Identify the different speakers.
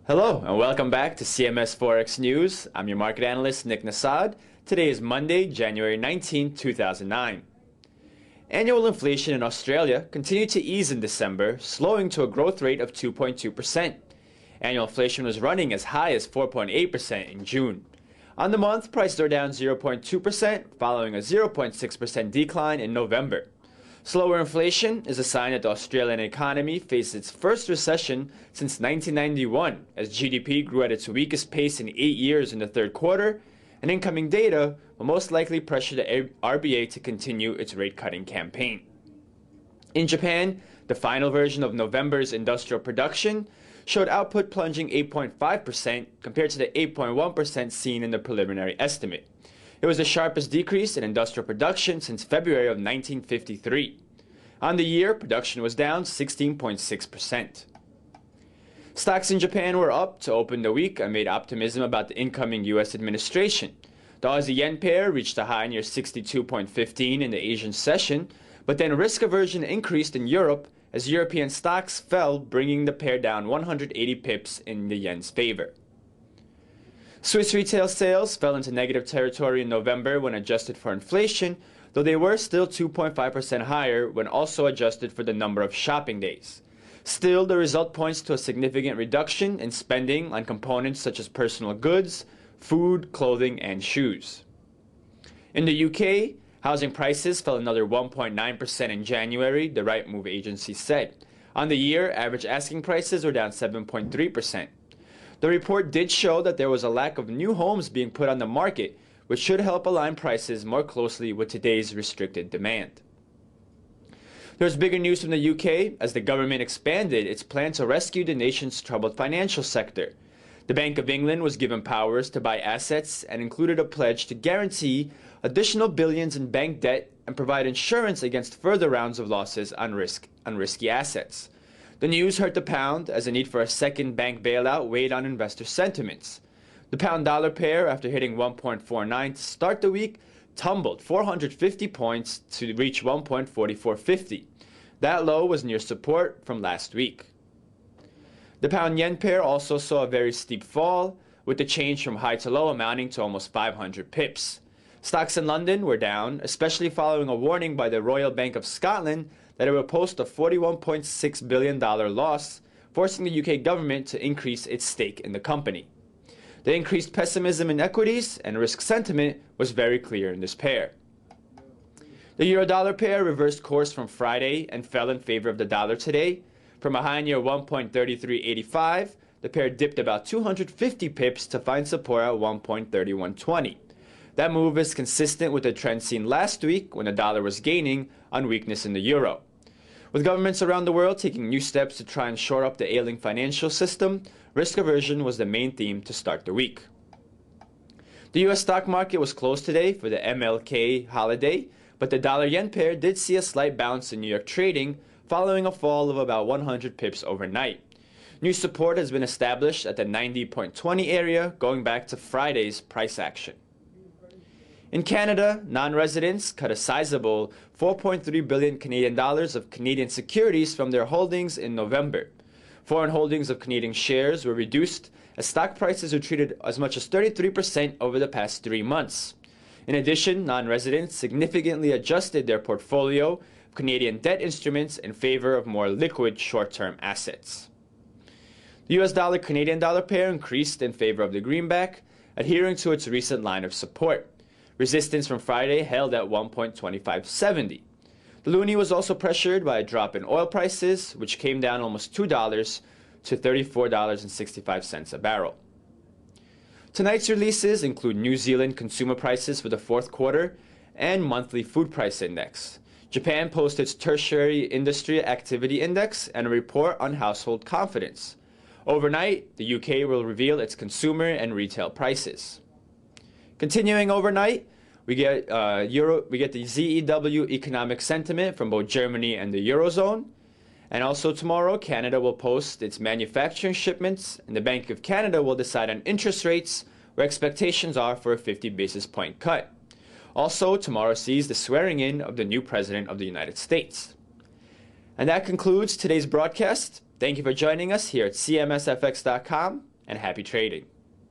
Speaker 1: Hello and welcome back to CMS Forex News. I'm your market analyst, Nick Nassad. Today is Monday, January 19, 2009. Annual inflation in Australia continued to ease in December, slowing to a growth rate of 2.2%. Annual inflation was running as high as 4.8% in June. On the month, prices are down 0.2%, following a 0.6% decline in November. Slower inflation is a sign that the Australian economy faced its first recession since 1991, as GDP grew at its weakest pace in 8 years in the third quarter, and incoming data will most likely pressure the RBA to continue its rate-cutting campaign. In Japan, the final version of November's industrial production showed output plunging 8.5% compared to the 8.1% seen in the preliminary estimate. It was the sharpest decrease in industrial production since February of 1953. On the year, production was down 16.6%. Stocks in Japan were up to open the week amid optimism about the incoming U.S. administration. The Aussie-yen pair reached a high near 62.15 in the Asian session, but then risk aversion increased in Europe as European stocks fell, bringing the pair down 180 pips in the yen's favor. Swiss retail sales fell into negative territory in November when adjusted for inflation, though they were still 2.5% higher when also adjusted for the number of shopping days. Still, the result points to a significant reduction in spending on components such as personal goods, food, clothing, and shoes. In the UK, housing prices fell another 1.9% in January, the Rightmove agency said. On the year, average asking prices were down 7.3%. The report did show that there was a lack of new homes being put on the market, which should help align prices more closely with today's restricted demand. There's bigger news from the UK as the government expanded its plan to rescue the nation's troubled financial sector. The Bank of England was given powers to buy assets and included a pledge to guarantee additional billions in bank debt and provide insurance against further rounds of losses on risky assets. The news hurt the pound as the need for a second bank bailout weighed on investor sentiments. The pound-dollar pair, after hitting 1.49 to start the week, tumbled 450 points to reach 1.4450. That low was near support from last week. The pound-yen pair also saw a very steep fall, with the change from high to low amounting to almost 500 pips. Stocks in London were down, especially following a warning by the Royal Bank of Scotland that it would post a $41.6 billion loss, forcing the UK government to increase its stake in the company. The increased pessimism in equities and risk sentiment was very clear in this pair. The euro-dollar pair reversed course from Friday and fell in favor of the dollar today. From a high near 1.3385, the pair dipped about 250 pips to find support at 1.3120. That move is consistent with the trend seen last week when the dollar was gaining on weakness in the euro. With governments around the world taking new steps to try and shore up the ailing financial system, risk aversion was the main theme to start the week. The U.S. stock market was closed today for the MLK holiday, but the dollar-yen pair did see a slight bounce in New York trading following a fall of about 100 pips overnight. New support has been established at the 90.20 area going back to Friday's price action. In Canada, non-residents cut a sizable 4.3 billion Canadian dollars of Canadian securities from their holdings in November. Foreign holdings of Canadian shares were reduced as stock prices retreated as much as 33% over the past 3 months. In addition, non-residents significantly adjusted their portfolio of Canadian debt instruments in favor of more liquid short-term assets. The US dollar-Canadian dollar pair increased in favor of the greenback, adhering to its recent line of support. Resistance from Friday held at 1.2570. The loonie was also pressured by a drop in oil prices, which came down almost $2 to $34.65 a barrel. Tonight's releases include New Zealand consumer prices for the fourth quarter and monthly food price index. Japan posted its tertiary industry activity index and a report on household confidence. Overnight, the UK will reveal its consumer and retail prices. Continuing overnight, we get the ZEW economic sentiment from both Germany and the Eurozone. And also tomorrow, Canada will post its manufacturing shipments, and the Bank of Canada will decide on interest rates, where expectations are for a 50 basis point cut. Also, tomorrow sees the swearing in of the new President of the United States. And that concludes today's broadcast. Thank you for joining us here at cmsfx.com, and happy trading.